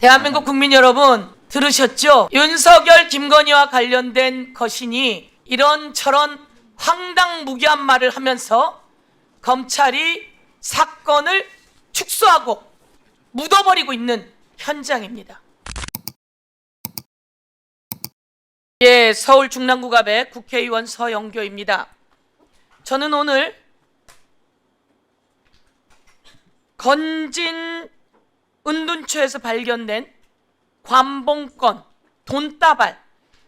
대한민국 국민 여러분 들으셨죠? 윤석열, 김건희와 관련된 것이니 이런저런 황당무계한 말을 하면서 검찰이 사건을 축소하고 묻어버리고 있는 현장입니다. 예, 서울 중랑구갑의 국회의원 서영교입니다. 저는 오늘 건진 은둔처에서 발견된 관봉권 돈다발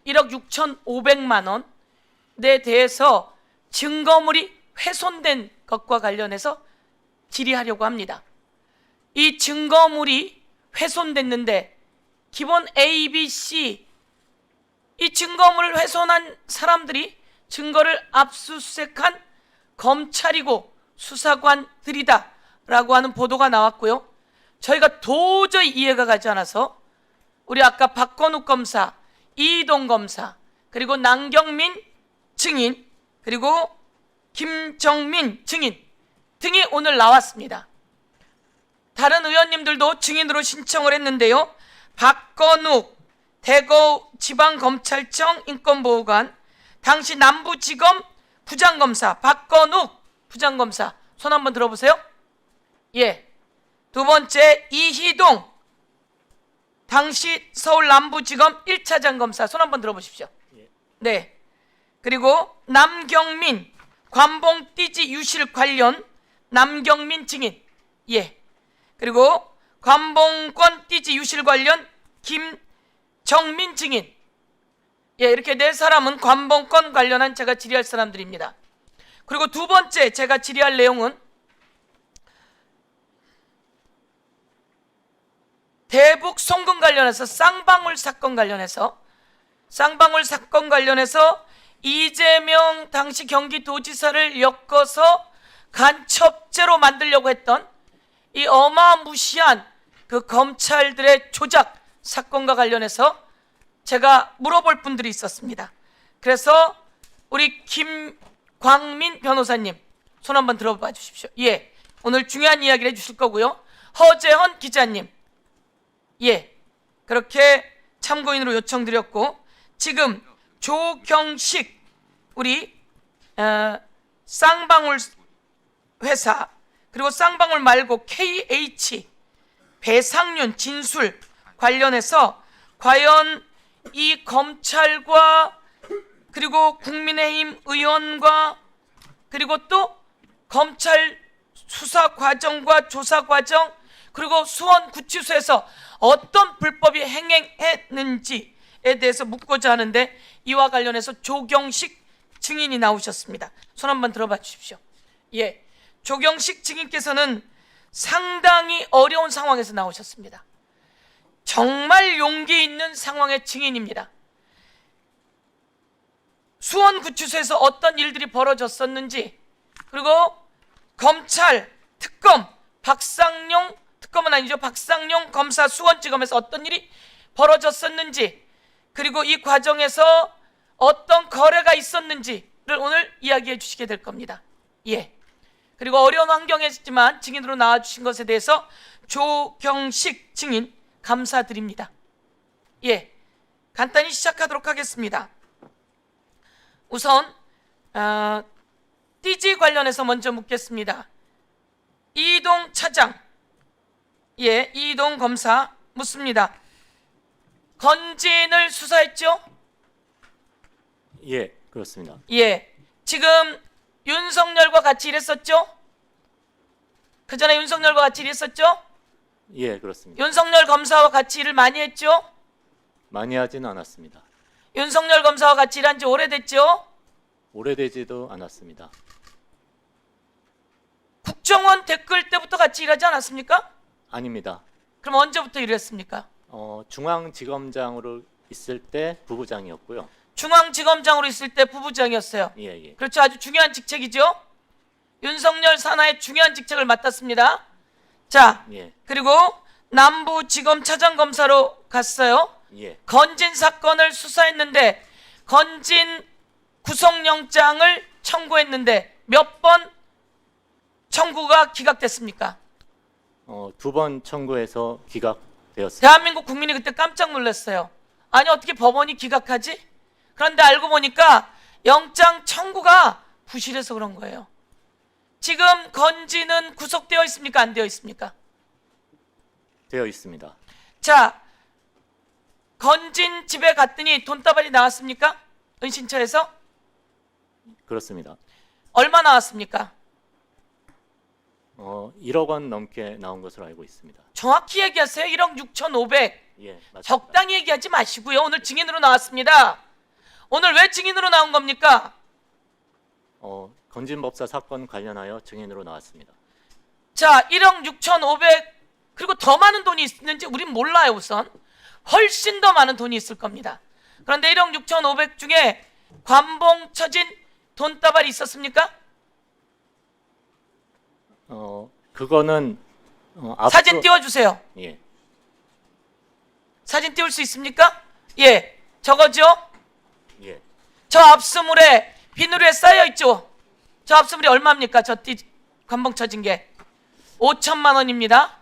1억 6,500만 원에 대해서 증거물이 훼손된 것과 관련해서 질의하려고 합니다. 이 증거물이 훼손됐는데 기본 A, B, C 이 증거물을 훼손한 사람들이 증거를 압수수색한 검찰이고 수사관들이다 라고 하는 보도가 나왔고요. 저희가 도저히 이해가 가지 않아서 우리 아까 박건욱 검사, 이희동 검사, 그리고 남경민 증인, 그리고 김정민 증인 등이 오늘 나왔습니다. 다른 의원님들도 증인으로 신청을 했는데요. 박건욱 대구지방검찰청 인권보호관, 당시 남부지검 부장검사 박건욱 부장검사 손 한번 들어보세요. 예. 두 번째 이희동 당시 서울 남부지검 1차장 검사 손 한번 들어보십시오. 네. 그리고 남경민 관봉띠지 유실 관련 남경민 증인. 예. 그리고 관봉권 띠지 유실 관련 김정민 증인. 예, 이렇게 네 사람은 관봉권 관련한 제가 질의할 사람들입니다. 그리고 두 번째 제가 질의할 내용은 대북 송금 관련해서 쌍방울 사건 관련해서 이재명 당시 경기도지사를 엮어서 간첩죄로 만들려고 했던 이 어마무시한 그 검찰들의 조작 사건과 관련해서 제가 물어볼 분들이 있었습니다. 그래서 우리 김광민 변호사님 손 한번 들어봐 주십시오. 예, 오늘 중요한 이야기를 해주실 거고요. 허재헌 기자님, 예, 그렇게 참고인으로 요청드렸고, 지금 조경식 우리 쌍방울 회사, 그리고 쌍방울 말고 KH 배상윤 진술 관련해서 과연 이 검찰과 그리고 국민의힘 의원과 그리고 또 검찰 수사 과정과 조사 과정 그리고 수원구치소에서 어떤 불법이 행행했는지에 대해서 묻고자 하는데, 이와 관련해서 조경식 증인이 나오셨습니다. 손 한번 들어봐 주십시오. 예, 조경식 증인께서는 상당히 어려운 상황에서 나오셨습니다. 정말 용기 있는 상황의 증인입니다. 수원구치소에서 어떤 일들이 벌어졌었는지, 그리고 검찰 특검 박상용 특검은 아니죠, 박상용 검사 수원지검에서 어떤 일이 벌어졌었는지, 그리고 이 과정에서 어떤 거래가 있었는지를 오늘 이야기해 주시게 될 겁니다. 예. 그리고 어려운 환경이지만 증인으로 나와주신 것에 대해서 조경식 증인 감사드립니다. 예, 간단히 시작하도록 하겠습니다. 우선 띠지 관련해서 먼저 묻겠습니다. 이희동 차장, 예, 이희동 검사 묻습니다. 건진을 수사했죠? 예, 그렇습니다. 예, 지금 윤석열과 같이 일했었죠? 그 전에 윤석열과 같이 일했었죠? 예, 그렇습니다. 윤석열 검사와 같이 일을 많이 했죠? 많이 하지는 않았습니다. 윤석열 검사와 같이 일한 지 오래됐죠? 오래되지도 않았습니다. 국정원 댓글 때부터 같이 일하지 않았습니까? 아닙니다. 그럼 언제부터 일했습니까? 중앙지검장으로 있을 때 부부장이었고요. 중앙지검장으로 있을 때 부부장이었어요. 예, 예. 그렇죠, 아주 중요한 직책이죠. 윤석열 산하의 중요한 직책을 맡았습니다. 자, 예, 그리고 남부지검 차장검사로 갔어요. 예. 건진 사건을 수사했는데 건진 구속영장을 청구했는데 몇 번 청구가 기각됐습니까? 2번 청구해서 되었습니다. 대한민국 국민이 그때 깜짝 놀랐어요. 아니 어떻게 법원이 기각하지? 그런데 알고 보니까 영장 청구가 부실해서 그런 거예요. 지금 건지는 구속되어 있습니까? 안 되어 있습니까? 되어 있습니다. 자, 건진 집에 갔더니 돈다발이 나왔습니까? 은신처에서? 그렇습니다. 얼마 나왔습니까? 1억 원 넘게 나온 것으로 알고 있습니다. 정확히 얘기하세요. 1억 6,500. 예, 맞습니다. 적당히 얘기하지 마시고요. 오늘 증인으로 나왔습니다. 오늘 왜 증인으로 나온 겁니까? 건진법사 사건 관련하여 증인으로 나왔습니다. 자, 1억 6,500 그리고 더 많은 돈이 있는지 우린 몰라요. 우선 훨씬 더 많은 돈이 있을 겁니다. 그런데 1억 6,500 중에 관봉 처진 돈다발이 있었습니까? 그거는 사진 띄워주세요. 예, 사진 띄울 수 있습니까? 예, 저거죠? 예, 저 압수물에 비누에 쌓여 있죠? 저 압수물이 얼마입니까? 관봉 처진 게 5천만 원입니다.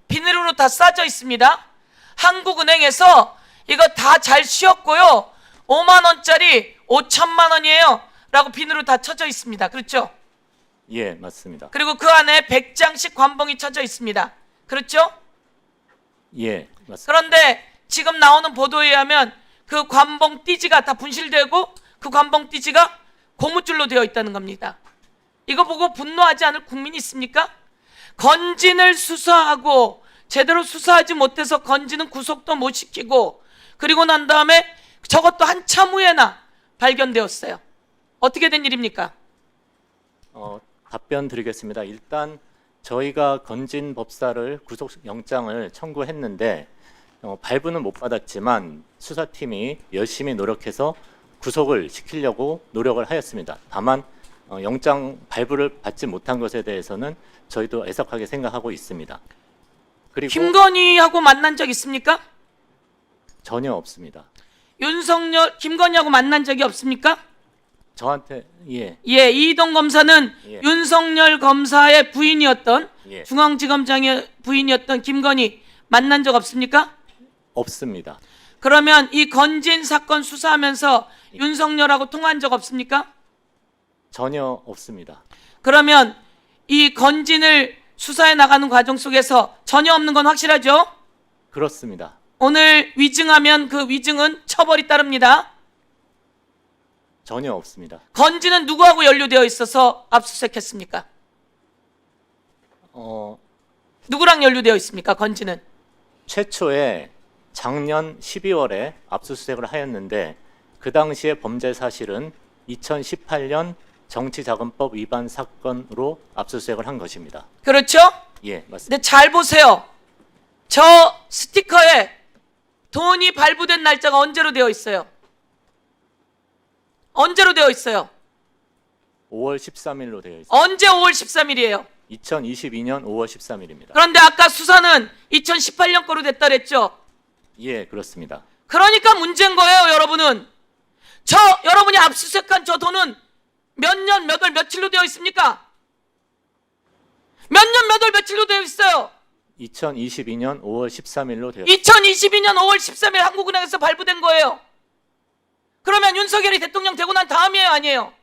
비닐로 다 싸져 있습니다. 한국은행에서 이거 다 잘 씌웠고요. 5만 원짜리 5천만 원이에요. 라고 비닐로 다 쳐져 있습니다. 그렇죠? 예, 맞습니다. 그리고 그 안에 100장씩 관봉이 쳐져 있습니다. 그렇죠? 예, 맞습니다. 그런데 지금 나오는 보도에 의하면 그 관봉 띠지가 다 분실되고 그 관봉 띠지가 고무줄로 되어 있다는 겁니다. 이거 보고 분노하지 않을 국민이 있습니까? 건진을 수사하고 제대로 수사하지 못해서 건진은 구속도 못 시키고 그리고 난 다음에 저것도 한참 후에나 발견되었어요. 어떻게 된 일입니까? 답변 드리겠습니다. 일단 저희가 건진 법사를 구속영장을 청구했는데 발부는 못 받았지만 수사팀이 열심히 노력해서 구속을 시키려고 노력을 하였습니다. 다만 영장 발부를 받지 못한 것에 대해서는 저희도 애석하게 생각하고 있습니다. 그리고 김건희하고 만난 적 있습니까? 전혀 없습니다. 김건희하고 만난 적이 없습니까? 저한테 예, 예, 이희동 검사는 예. 윤석열 검사의 부인이었던 예, 중앙지검장의 부인이었던 김건희 만난 적 없습니까? 없습니다. 그러면 이 건진 사건 수사하면서 윤석열하고 통화한 적 없습니까? 전혀 없습니다. 그러면 이 건진을 수사해 나가는 과정 속에서 전혀 없는 건 확실하죠? 그렇습니다. 오늘 위증하면 그 위증은 처벌이 따릅니다. 전혀 없습니다. 건진은 누구하고 연루되어 있어서 압수수색했습니까? 누구랑 연루되어 있습니까? 건진은 최초에 작년 12월에 압수수색을 하였는데 그 당시의 범죄 사실은 2018년 정치자금법 위반 사건으로 압수수색을 한 것입니다. 그렇죠? 예, 맞습니다. 근데 잘 보세요. 저 스티커에 돈이 발부된 날짜가 언제로 되어 있어요? 언제로 되어 있어요? 5월 13일로 되어 있습니다. 언제 5월 13일이에요? 2022년 5월 13일입니다. 그런데 아까 수사는 2018년 거로 됐다 그랬죠? 예, 그렇습니다. 그러니까 문제인 거예요, 여러분은. 여러분이 압수수색한 저 돈은 몇 년, 몇 월, 며칠로 되어 있습니까? 몇 년, 몇 월, 며칠로 되어 있어요? 2022년 5월 13일로 되어 있습니다. 2022년 5월 13일 한국은행에서 발부된 거예요. 그러면 윤석열이 대통령 되고 난 다음이에요, 아니에요?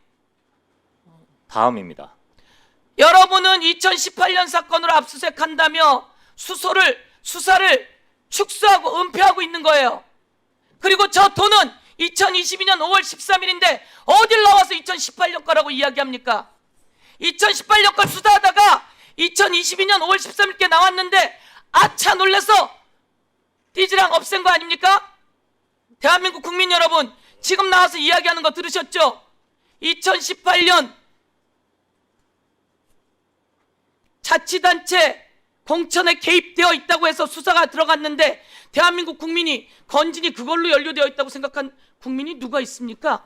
다음입니다. 여러분은 2018년 사건으로 압수수색한다며 수사를 축소하고 은폐하고 있는 거예요. 그리고 저 돈은 2022년 5월 13일인데 어딜 나와서 2018년 거라고 이야기합니까? 2018년 걸 수사하다가 2022년 5월 13일께 나왔는데 아차 놀라서 띠지랑 없앤 거 아닙니까? 대한민국 국민 여러분, 지금 나와서 이야기하는 거 들으셨죠? 2018년 자치단체 공천에 개입되어 있다고 해서 수사가 들어갔는데 대한민국 국민이 건진이 그걸로 연루되어 있다고 생각한 국민이 누가 있습니까?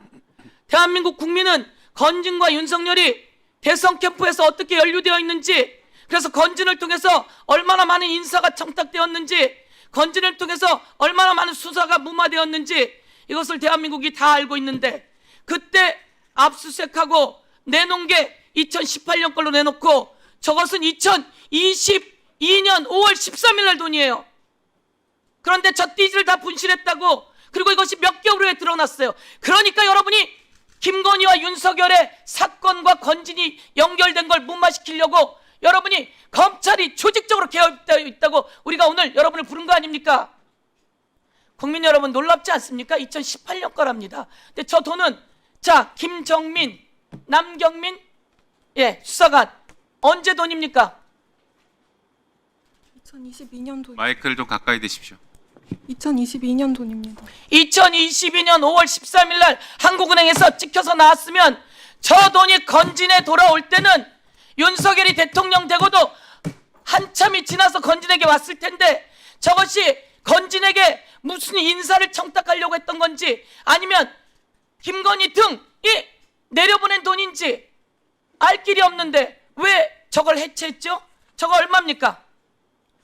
대한민국 국민은 건진과 윤석열이 대선 캠프에서 어떻게 연루되어 있는지, 그래서 건진을 통해서 얼마나 많은 인사가 청탁되었는지, 건진을 통해서 얼마나 많은 수사가 무마되었는지 이것을 대한민국이 다 알고 있는데 그때 압수수색하고 내놓은 게 2018년 걸로 내놓고 저것은 2022년 5월 13일 날 돈이에요. 그런데 저 띠지를 다 분실했다고, 그리고 이것이 몇 개월 후에 드러났어요. 그러니까 여러분이 김건희와 윤석열의 사건과 건진이 연결된 걸 무마시키려고 여러분이 검찰이 조직적으로 개입되어 있다고 우리가 오늘 여러분을 부른 거 아닙니까? 국민 여러분 놀랍지 않습니까? 2018년 거랍니다. 근데 저 돈은 자 김정민, 남경민 수사관 언제 돈입니까? 2022년 돈. 마이크를 좀 가까이 대십시오. 2022년 돈입니다. 2022년 5월 13일 날 한국은행에서 찍혀서 나왔으면 저 돈이 건진에 돌아올 때는 윤석열이 대통령 되고도 한참이 지나서 건진에게 왔을 텐데 저것이 건진에게 무슨 인사를 청탁하려고 했던 건지 아니면 김건희 등이 내려보낸 돈인지 알 길이 없는데 왜 저걸 해체했죠? 저거 얼마입니까?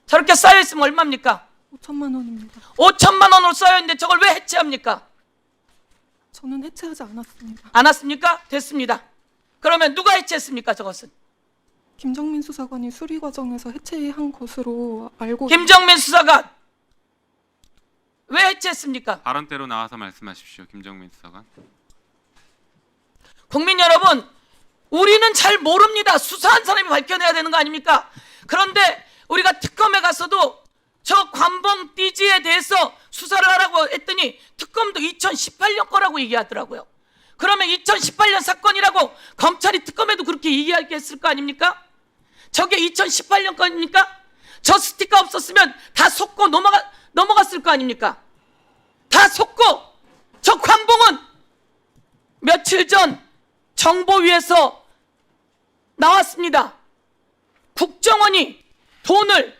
저렇게 쌓여있으면 얼마입니까? 5천만 원입니다. 5천만 원으로 쌓여있는데 저걸 왜 해체합니까? 저는 해체하지 않았습니다. 안 왔습니까? 됐습니다. 그러면 누가 해체했습니까? 저것은 김정민 수사관이 수리 과정에서 해체한 것으로 알고 김정민 수사관 왜 해체했습니까? 발언대로 나와서 말씀하십시오. 김정민 수사관. 국민 여러분, 우리는 잘 모릅니다. 수사한 사람이 밝혀내야 되는 거 아닙니까? 그런데 우리가 특검에 가서도 저 관봉 띠지에 대해서 수사를 하라고 했더니 특검도 2018년 거라고 얘기하더라고요. 그러면 2018년 사건이라고 검찰이 특검에도 그렇게 얘기했을 거 아닙니까? 저게 2018년 거입니까? 저 스티커 없었으면 다 속고 넘어갔을 거 아닙니까? 다 속고 저 관봉은 며칠 전 정보위에서 나왔습니다. 국정원이 돈을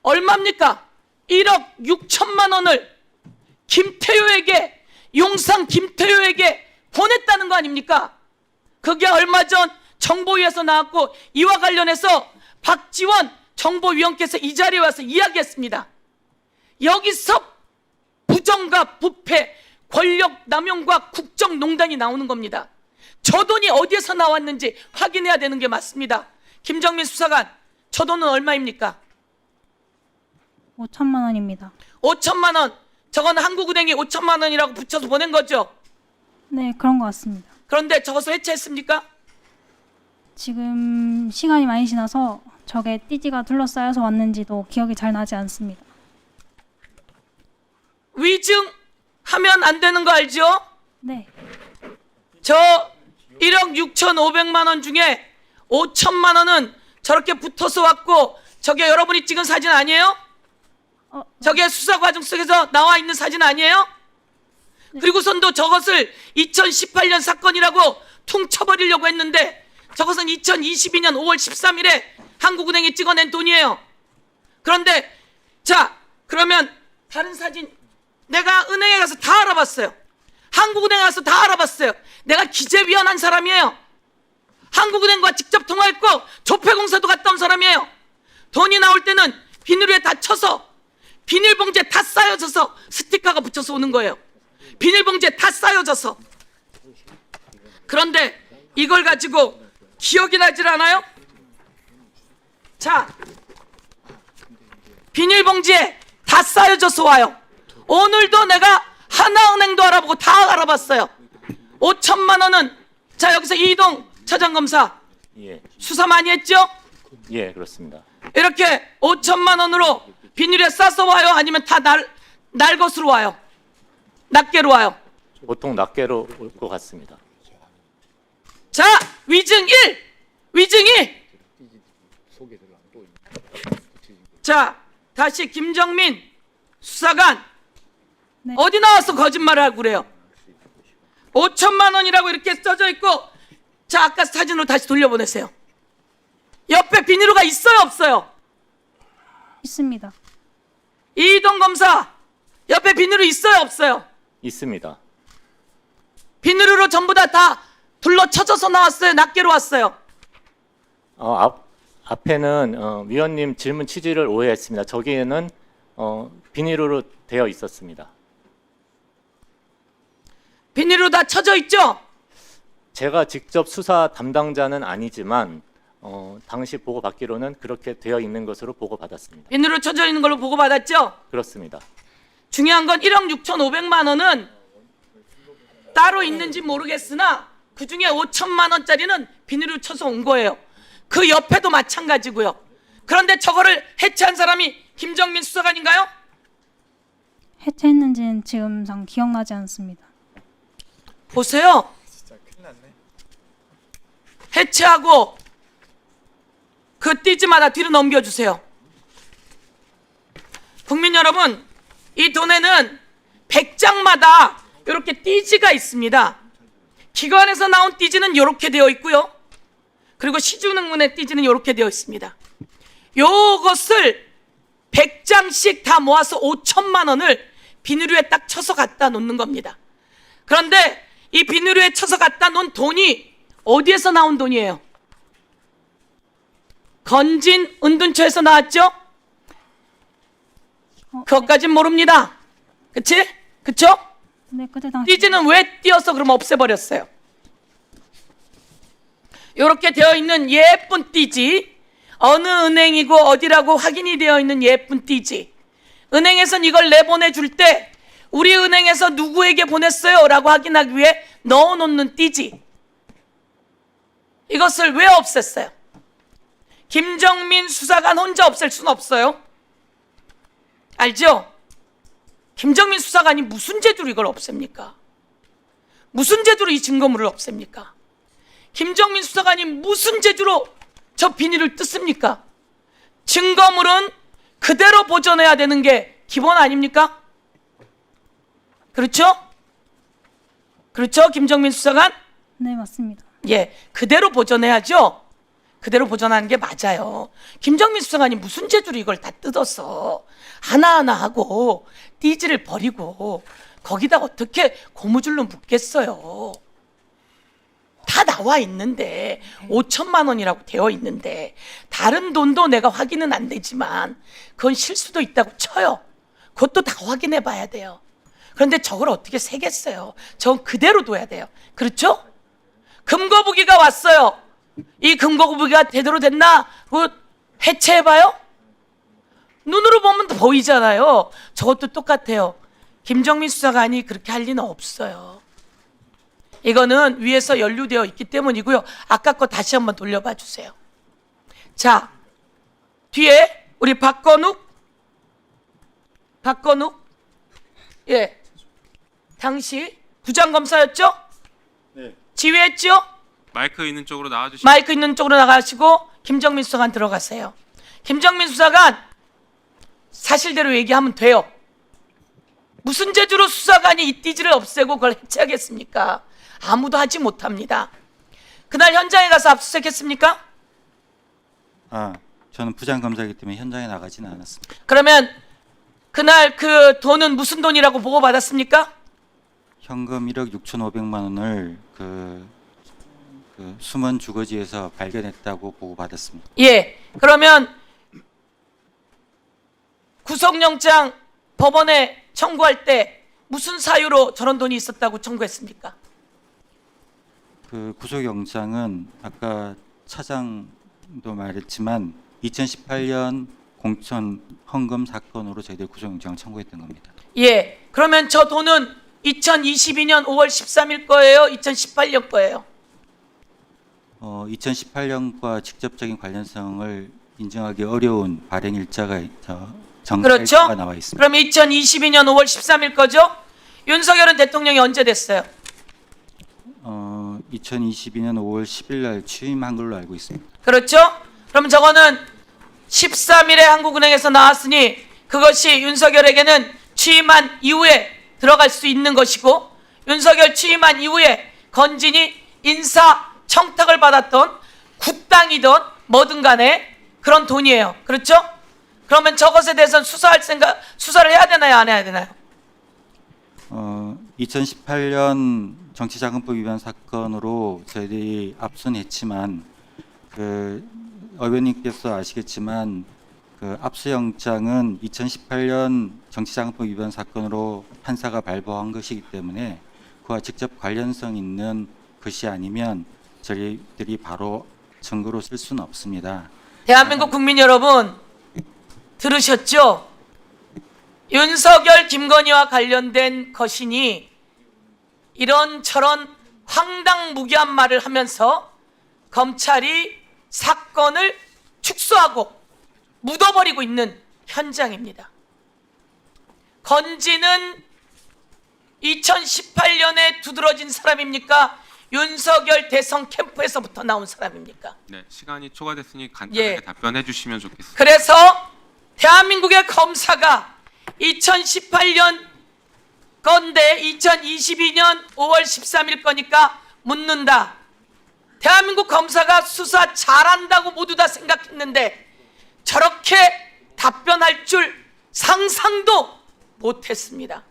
얼마입니까? 1억 6천만 원을 김태효에게 용산 김태효에게 보냈다는 거 아닙니까? 그게 얼마 전 정보위에서 나왔고 이와 관련해서 박지원 정보위원께서 이 자리에 와서 이야기했습니다. 여기서 부정과 부패, 권력 남용과 국정농단이 나오는 겁니다. 저 돈이 어디에서 나왔는지 확인해야 되는 게 맞습니다. 김정민 수사관, 저 돈은 얼마입니까? 5천만 원입니다. 5천만 원. 저건 한국은행이 5천만 원이라고 붙여서 보낸 거죠. 네, 그런 것 같습니다. 그런데 저것을 해체했습니까? 지금 시간이 많이 지나서 저게 띠지가 둘러싸여서 왔는지도 기억이 잘 나지 않습니다. 위증하면 안 되는 거 알죠? 네, 저 1억 6,500만 원 중에 5천만 원은 저렇게 붙어서 왔고 저게 여러분이 찍은 사진 아니에요? 저게 수사 과정 속에서 나와 있는 사진 아니에요? 그리고선도 저것을 2018년 사건이라고 퉁쳐버리려고 했는데 저것은 2022년 5월 13일에 한국은행이 찍어낸 돈이에요. 그런데 자 그러면 다른 사진 내가 은행에 가서 다 알아봤어요. 한국은행에 가서 다 알아봤어요. 내가 기재위원한 사람이에요. 한국은행과 직접 통화했고 조폐공사도 갔다 온 사람이에요. 돈이 나올 때는 비닐에 다 쳐서 비닐봉지에 다 쌓여져서 스티커가 붙여서 오는 거예요. 비닐봉지에 다 쌓여져서. 그런데 이걸 가지고 기억이 나질 않아요? 자, 비닐봉지에 다 쌓여져서 와요. 오늘도 내가 하나은행도 알아보고 다 알아봤어요. 5천만 원은 자 여기서 이동 차장검사 예, 수사 많이 했죠? 예, 그렇습니다. 이렇게 5천만 원으로 비닐에 싸서 와요? 아니면 다 날 것으로 와요? 낱개로 와요? 보통 낱개로 올 것 같습니다. 자, 위증 1! 위증 2! 자, 다시 김정민 수사관 네. 어디 나와서 거짓말을 하고 그래요? 5천만 원이라고 이렇게 써져 있고 자, 아까 사진으로 다시 돌려보내세요. 옆에 비닐로가 있어요? 없어요? 있습니다. 이동 검사 옆에 비닐로 있어요? 없어요? 있습니다. 비닐로 전부 다 둘러쳐져서 나왔어요? 낱개로 왔어요? 앞에는 위원님 질문 취지를 오해했습니다. 저기에는 비닐로 되어 있었습니다. 비닐로 다 쳐져 있죠? 제가 직접 수사 담당자는 아니지만 당시 보고받기로는 그렇게 되어 있는 것으로 보고받았습니다. 비닐로 쳐져 있는 걸로 보고받았죠? 그렇습니다. 중요한 건 1억 6,500만 원은 따로 있는지 모르겠으나 그중에 5천만 원짜리는 비닐을 쳐서 온 거예요. 그 옆에도 마찬가지고요. 그런데 저거를 해체한 사람이 김정민 수사관인가요? 해체했는지는 지금상 기억나지 않습니다. 보세요. 해체하고 그 띠지마다 뒤로 넘겨주세요. 국민 여러분, 이 돈에는 100장마다 이렇게 띠지가 있습니다. 기관에서 나온 띠지는 이렇게 되어 있고요. 그리고 시중은행의 띠지는 이렇게 되어 있습니다. 요것을 100장씩 다 모아서 5천만 원을 비닐위에 딱 쳐서 갖다 놓는 겁니다. 그런데 이 비닐위에 쳐서 갖다 놓은 돈이 어디에서 나온 돈이에요? 건진 은둔처에서 나왔죠? 그것까진 모릅니다. 그치? 그쵸? 네, 그때 당시 띠지는 왜 띄어서 그럼 없애버렸어요? 이렇게 되어 있는 예쁜 띠지, 어느 은행이고 어디라고 확인이 되어 있는 예쁜 띠지, 은행에선 이걸 내보내줄 때 우리 은행에서 누구에게 보냈어요? 라고 확인하기 위해 넣어놓는 띠지, 이것을 왜 없앴어요? 김정민 수사관 혼자 없앨 수는 없어요. 알죠? 김정민 수사관이 무슨 재주로 이걸 없앱니까? 무슨 재주로 이 증거물을 없앱니까? 김정민 수사관이 무슨 재주로 저 비닐을 뜯습니까? 증거물은 그대로 보존해야 되는 게 기본 아닙니까? 그렇죠? 그렇죠? 김정민 수사관? 네, 맞습니다. 예, 그대로 보존해야죠. 그대로 보존하는 게 맞아요. 김정민 수사관이 무슨 재주로 이걸 다 뜯어서 하나하나 하고 띠지를 버리고 거기다 어떻게 고무줄로 묶겠어요? 다 나와 있는데 5천만 원이라고 되어 있는데 다른 돈도 내가 확인은 안 되지만 그건 실수도 있다고 쳐요. 그것도 다 확인해 봐야 돼요. 그런데 저걸 어떻게 세겠어요? 저건 그대로 둬야 돼요. 그렇죠? 금거북이가 왔어요. 이 금거북이가 제대로 됐나? 그거 해체해봐요? 눈으로 보면 보이잖아요. 저것도 똑같아요. 김정민 수사관이 그렇게 할 리는 없어요. 이거는 위에서 연루되어 있기 때문이고요. 아까 거 다시 한번 돌려봐 주세요. 자, 뒤에 우리 박건욱, 예, 당시 부장검사였죠? 네. 지휘했죠? 마이크 있는 쪽으로 나와주시죠. 마이크 있는 쪽으로 나가시고 김정민 수사관 들어가세요. 김정민 수사관 사실대로 얘기하면 돼요. 무슨 재주로 수사관이 이 띠지를 없애고 그걸 해체하겠습니까? 아무도 하지 못합니다. 그날 현장에 가서 압수수색했습니까? 저는 부장검사이기 때문에 현장에 나가지는 않았습니다. 그러면 그날 그 돈은 무슨 돈이라고 보고받았습니까? 현금 1억 6,500만 원을 숨은 주거지에서 발견했다고 보고받았습니다. 예. 그러면 구속영장 법원에 청구할 때 무슨 사유로 저런 돈이 있었다고 청구했습니까? 그 구속영장은 아까 차장도 말했지만 2018년 공천 헌금 사건으로 저희들 구속영장을 청구했던 겁니다. 예. 그러면 저 돈은 2022년 5월 13일 거예요? 2018년 거예요? 2018년과 직접적인 관련성을 인정하기 어려운 발행 일자가 정가 그렇죠? 일자가 나와 있습니다. 그럼 2022년 5월 13일 거죠? 윤석열은 대통령이 언제 됐어요? 2022년 5월 10일 날 취임한 걸로 알고 있습니다. 그렇죠? 그럼 저거는 13일에 한국은행에서 나왔으니 그것이 윤석열에게는 취임한 이후에 들어갈 수 있는 것이고, 윤석열 취임한 이후에 건진이 인사 청탁을 받았던 국당이든 뭐든 간에 그런 돈이에요. 그렇죠? 그러면 저것에 대해서는 수사를 해야 되나요? 안 해야 되나요? 2018년 정치자금법 위반 사건으로 저희들이 압수는 했지만 의원님께서 아시겠지만 그 압수영장은 2018년 정치자금법 위반 사건으로 판사가 발부한 것이기 때문에 그와 직접 관련성 있는 것이 아니면 저희들이 바로 증거로 쓸 수는 없습니다. 대한민국 국민 여러분 들으셨죠? 윤석열, 김건희와 관련된 것이니 이런저런 황당무계한 말을 하면서 검찰이 사건을 축소하고 묻어버리고 있는 현장입니다. 건진은 2018년에 두드러진 사람입니까? 윤석열 대선 캠프에서부터 나온 사람입니까? 네, 시간이 초과됐으니 간단하게 예. 답변해 주시면 좋겠습니다. 그래서 대한민국의 검사가 2018년 건데 2022년 5월 13일 거니까 묻는다. 대한민국 검사가 수사 잘한다고 모두 다 생각했는데 저렇게 답변할 줄 상상도 못했습니다.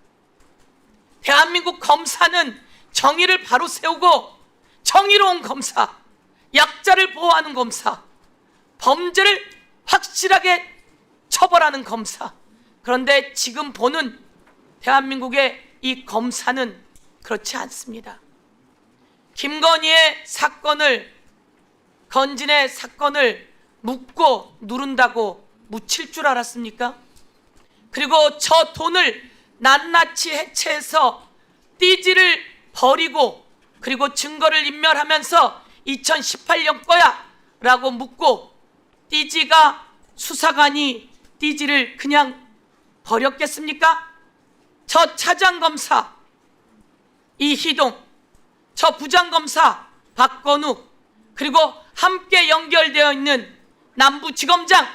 대한민국 검사는 정의를 바로 세우고 정의로운 검사, 약자를 보호하는 검사, 범죄를 확실하게 처벌하는 검사. 그런데 지금 보는 대한민국의 이 검사는 그렇지 않습니다. 김건희의 사건을, 건진의 사건을 묻고 누른다고 묻힐 줄 알았습니까? 그리고 저 돈을 낱낱이 해체해서 띠지를 버리고 그리고 증거를 인멸하면서 2018년 거야 라고 묻고 띠지가 수사관이 띠지를 그냥 버렸겠습니까? 저 차장검사 이희동, 저 부장검사 박건욱, 그리고 함께 연결되어 있는 남부지검장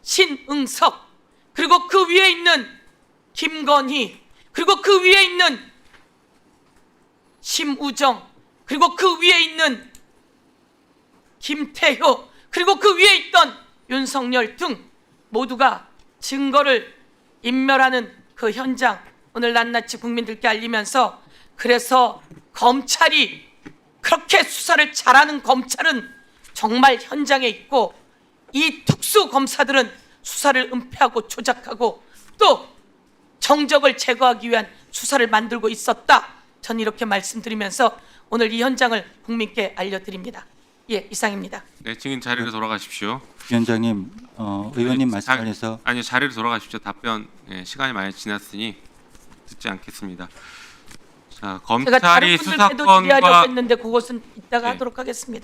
신응석, 그리고 그 위에 있는 김건희, 그리고 그 위에 있는 심우정, 그리고 그 위에 있는 김태효, 그리고 그 위에 있던 윤석열 등 모두가 증거를 인멸하는 그 현장, 오늘 낱낱이 국민들께 알리면서, 그래서 검찰이 그렇게 수사를 잘하는 검찰은 정말 현장에 있고 이 특수검사들은 수사를 은폐하고 조작하고 또 정적을 제거하기 위한 수사를 만들고 있었다. 저는 이렇게 말씀드리면서 오늘 이 현장을 국민께 알려드립니다. 예, 이상입니다. 네, 증인 자리로 돌아가십시오. 위원장님, 의원님 아니, 말씀 안에서 아니요, 자리로 돌아가십시오. 답변 시간이 많이 지났으니 듣지 않겠습니다. 자, 제가 다른 검찰이 분들께도 질의하려고 수사권과 했는데 그것은 이따가 예. 하도록 하겠습니다.